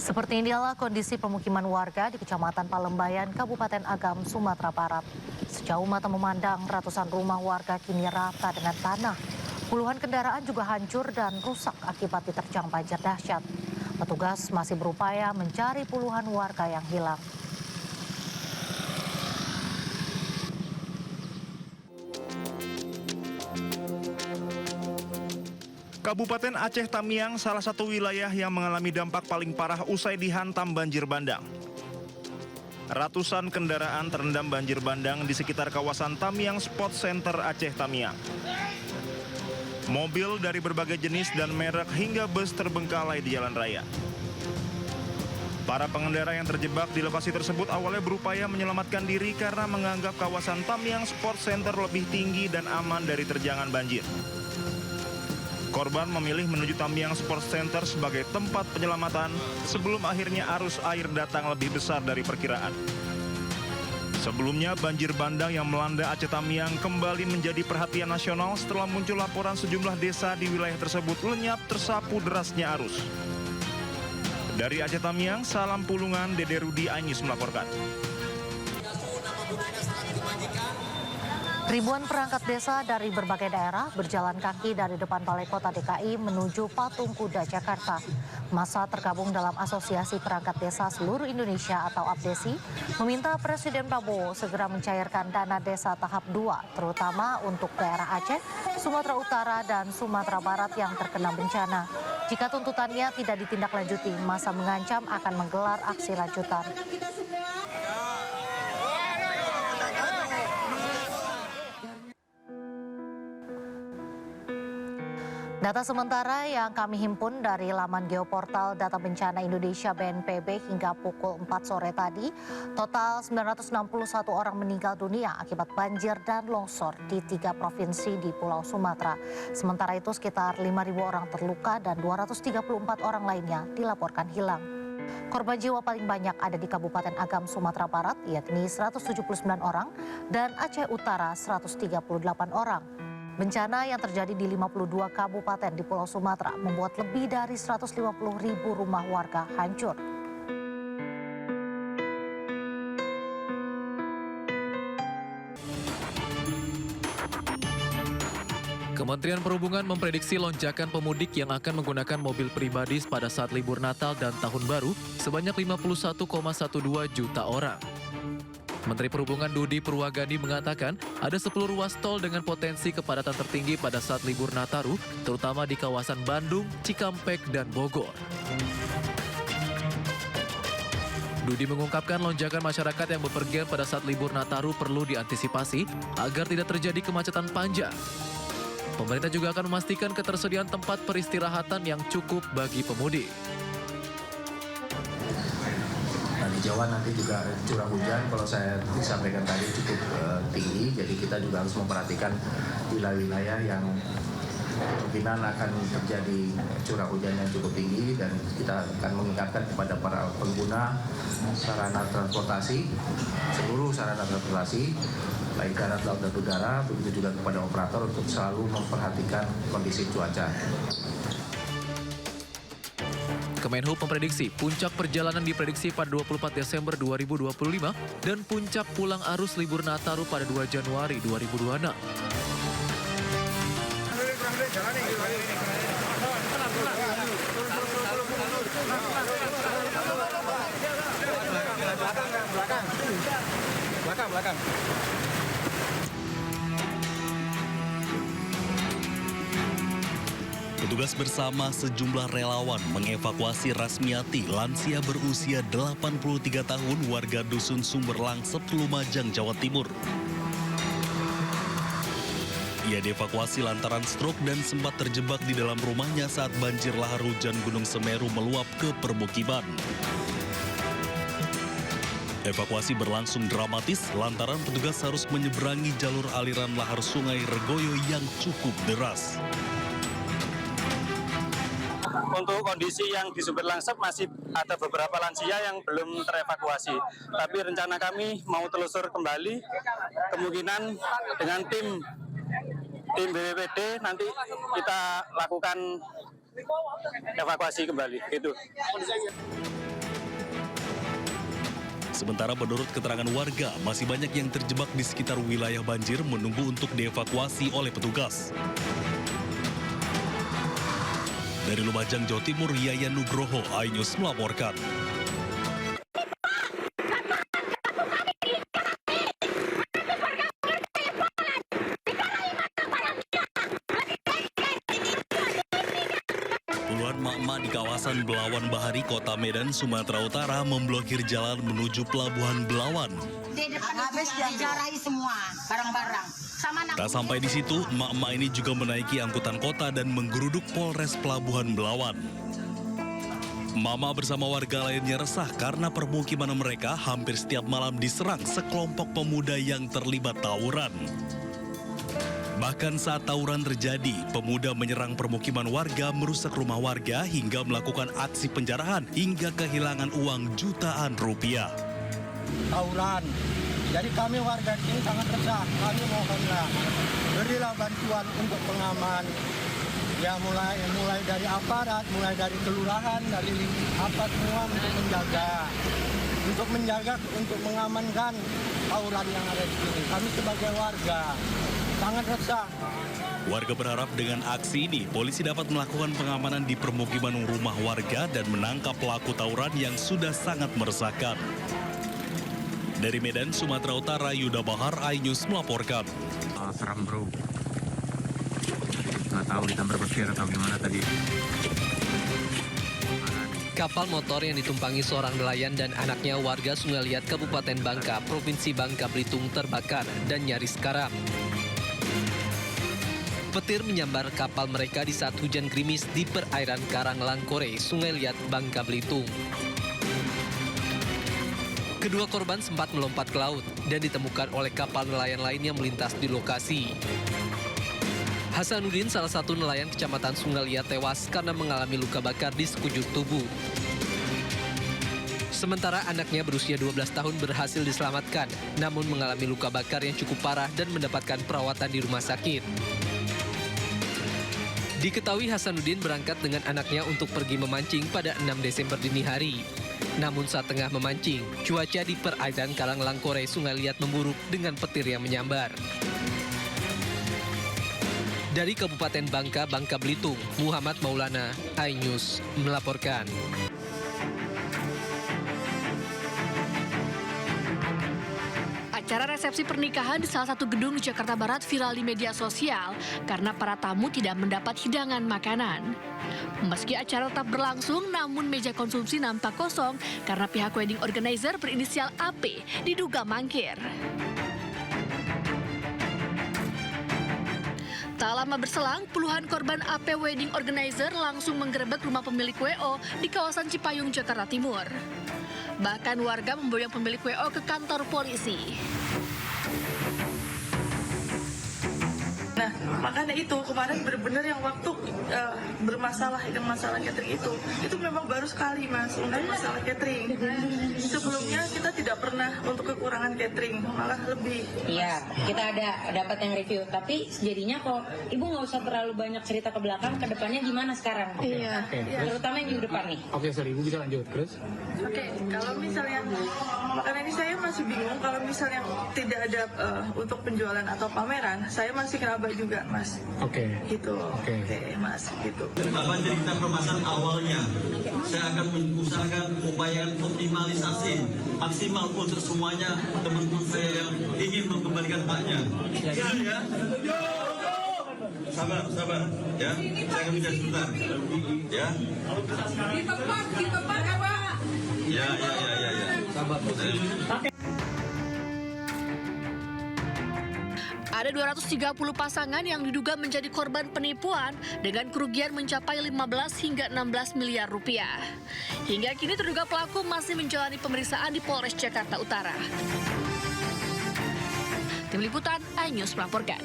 Seperti inilah kondisi pemukiman warga di Kecamatan Palembayan, Kabupaten Agam, Sumatera Barat. Sejauh mata memandang, ratusan rumah warga kini rata dengan tanah. Puluhan kendaraan juga hancur dan rusak akibat diterjang banjir dahsyat. Petugas masih berupaya mencari puluhan warga yang hilang. Kabupaten Aceh Tamiang salah satu wilayah yang mengalami dampak paling parah usai dihantam banjir bandang. Ratusan kendaraan terendam banjir bandang di sekitar kawasan Tamiang Sport Center Aceh Tamiang. Mobil dari berbagai jenis dan merek hingga bus terbengkalai di jalan raya. Para pengendara yang terjebak di lokasi tersebut awalnya berupaya menyelamatkan diri karena menganggap kawasan Tamiang Sport Center lebih tinggi dan aman dari terjangan banjir. Korban memilih menuju Tamiang Sport Center sebagai tempat penyelamatan sebelum akhirnya arus air datang lebih besar dari perkiraan. Sebelumnya banjir bandang yang melanda Aceh Tamiang kembali menjadi perhatian nasional setelah muncul laporan sejumlah desa di wilayah tersebut lenyap tersapu derasnya arus. Dari Aceh Tamiang, Salam Pulungan, Dede Rudi Anyis melaporkan. Ribuan perangkat desa dari berbagai daerah berjalan kaki dari depan Balai Kota DKI menuju Patung Kuda Jakarta. Masa tergabung dalam Asosiasi Perangkat Desa Seluruh Indonesia atau APDESI meminta Presiden Prabowo segera mencairkan dana desa tahap 2, terutama untuk daerah Aceh, Sumatera Utara, dan Sumatera Barat yang terkena bencana. Jika tuntutannya tidak ditindaklanjuti, masa mengancam akan menggelar aksi lanjutan. Data sementara yang kami himpun dari laman geoportal Data Bencana Indonesia BNPB hingga pukul 4 sore tadi, total 961 orang meninggal dunia akibat banjir dan longsor di 3 provinsi di Pulau Sumatera. Sementara itu sekitar 5.000 orang terluka dan 234 orang lainnya dilaporkan hilang. Korban jiwa paling banyak ada di Kabupaten Agam, Sumatera Barat, yakni 179 orang, dan Aceh Utara 138 orang. Bencana yang terjadi di 52 kabupaten di Pulau Sumatera membuat lebih dari 150.000 rumah warga hancur. Kementerian Perhubungan memprediksi lonjakan pemudik yang akan menggunakan mobil pribadi pada saat libur Natal dan Tahun Baru sebanyak 51,12 juta orang. Menteri Perhubungan Budi Purwagadi mengatakan ada 10 ruas tol dengan potensi kepadatan tertinggi pada saat libur Nataru, terutama di kawasan Bandung, Cikampek, dan Bogor. Budi mengungkapkan lonjakan masyarakat yang bepergian pada saat libur Nataru perlu diantisipasi agar tidak terjadi kemacetan panjang. Pemerintah juga akan memastikan ketersediaan tempat peristirahatan yang cukup bagi pemudik. Di Jawa nanti juga curah hujan, kalau saya disampaikan tadi cukup tinggi, jadi kita juga harus memperhatikan wilayah-wilayah yang kemungkinan akan terjadi curah hujan yang cukup tinggi, dan kita akan mengingatkan kepada para pengguna sarana transportasi, seluruh sarana transportasi, baik darat, laut, dan udara, begitu juga kepada operator untuk selalu memperhatikan kondisi cuaca. Kemenhub memprediksi puncak perjalanan diprediksi pada 24 Desember 2025 dan puncak pulang arus libur Nataru pada 2 Januari 2026. Belakang. Petugas bersama sejumlah relawan mengevakuasi Rasmiati, lansia berusia 83 tahun warga Dusun Sumber Langsep, Lumajang, Jawa Timur. Ia dievakuasi lantaran stroke dan sempat terjebak di dalam rumahnya saat banjir lahar hujan Gunung Semeru meluap ke permukiman. Evakuasi berlangsung dramatis lantaran petugas harus menyeberangi jalur aliran lahar sungai Regoyo yang cukup deras. Untuk kondisi yang di Sumber Langsep masih ada beberapa lansia yang belum terevakuasi. Tapi rencana kami mau telusur kembali, kemungkinan dengan tim BPBD nanti kita lakukan evakuasi kembali. Gitu. Sementara menurut keterangan warga, masih banyak yang terjebak di sekitar wilayah banjir menunggu untuk dievakuasi oleh petugas. Dari Lumajang, Jawa Timur, Yayan Nugroho, iNews melaporkan. Puluhan emak-emak di kawasan Belawan Bahari, Kota Medan, Sumatera Utara memblokir jalan menuju Pelabuhan Belawan. Habis dijarai semua barang-barang. Tak sampai di situ, emak-emak ini juga menaiki angkutan kota dan menggeruduk Polres Pelabuhan Belawan. Mama bersama warga lainnya resah karena permukiman mereka hampir setiap malam diserang sekelompok pemuda yang terlibat tawuran. Bahkan saat tawuran terjadi, pemuda menyerang permukiman warga, merusak rumah warga hingga melakukan aksi penjarahan hingga kehilangan uang jutaan rupiah. Tawuran. Jadi kami warga di sini sangat resah. Kami mohonlah berilah bantuan untuk pengaman. Ya mulai dari aparat, mulai dari kelurahan, dari apa semua untuk menjaga, untuk mengamankan tawuran yang ada di sini. Kami sebagai warga sangat resah. Warga berharap dengan aksi ini, polisi dapat melakukan pengamanan di permukiman rumah warga dan menangkap pelaku tawuran yang sudah sangat meresahkan. Dari Medan, Sumatera Utara, Yuda Bahar, iNews melaporkan. Seram bro. Nggak tahu ditambah berpikir atau gimana tadi. Kapal motor yang ditumpangi seorang nelayan dan anaknya warga Sungai Liat, Kabupaten Bangka, Provinsi Bangka Belitung terbakar dan nyaris karam. Petir menyambar kapal mereka di saat hujan gerimis di perairan Karang Langkore, Sungai Liat, Bangka Belitung. Kedua korban sempat melompat ke laut dan ditemukan oleh kapal nelayan lain yang melintas di lokasi. Hasanuddin, salah satu nelayan Kecamatan Sungai Liat, tewas karena mengalami luka bakar di sekujur tubuh. Sementara anaknya berusia 12 tahun berhasil diselamatkan, namun mengalami luka bakar yang cukup parah dan mendapatkan perawatan di rumah sakit. Diketahui Hasanuddin berangkat dengan anaknya untuk pergi memancing pada 6 Desember dini hari. Namun saat tengah memancing, cuaca di perairan Karang Langkore, Sungai Liat memburuk dengan petir yang menyambar. Dari Kabupaten Bangka, Bangka Belitung, Muhammad Maulana, iNews melaporkan. Acara resepsi pernikahan di salah satu gedung di Jakarta Barat viral di media sosial karena para tamu tidak mendapat hidangan makanan. Meski acara tetap berlangsung, namun meja konsumsi nampak kosong karena pihak wedding organizer berinisial AP diduga mangkir. Tak lama berselang, puluhan korban AP wedding organizer langsung menggerebek rumah pemilik WO di kawasan Cipayung, Jakarta Timur. Bahkan warga memboyong pemilik WO ke kantor polisi. Nah, makanya itu kemarin benar-benar yang waktu bermasalah dengan masalah catering itu memang baru sekali Mas untuk masalah catering. Sebelumnya kita tidak pernah untuk kekurangan catering, malah lebih. Iya, kita ada dapat yang review, tapi jadinya kok Ibu nggak usah terlalu banyak cerita ke belakang, ke depannya gimana sekarang? Iya. Terutama yang di depan nih. Oke, sorry, Ibu bisa lanjut terus. Oke, kalau misalnya makanya ini saya masih bingung kalau misalnya tidak ada untuk penjualan atau pameran, saya masih kenapa juga Mas. Oke. Gitu. Oke, Mas, gitu. Apa cerita permasalahan awalnya? Saya akan mengusahakan upaya optimalisasi maksimal untuk semuanya teman-teman saya yang ingin mengembalikan haknya. Ya. Sabar, ya. Saya akan bicara sebentar. Ya. Di tempat apa? Ya. Sabar. Ada 230 pasangan yang diduga menjadi korban penipuan dengan kerugian mencapai 15 hingga 16 miliar rupiah. Hingga kini terduga pelaku masih menjalani pemeriksaan di Polres Jakarta Utara. Tim Liputan iNews melaporkan.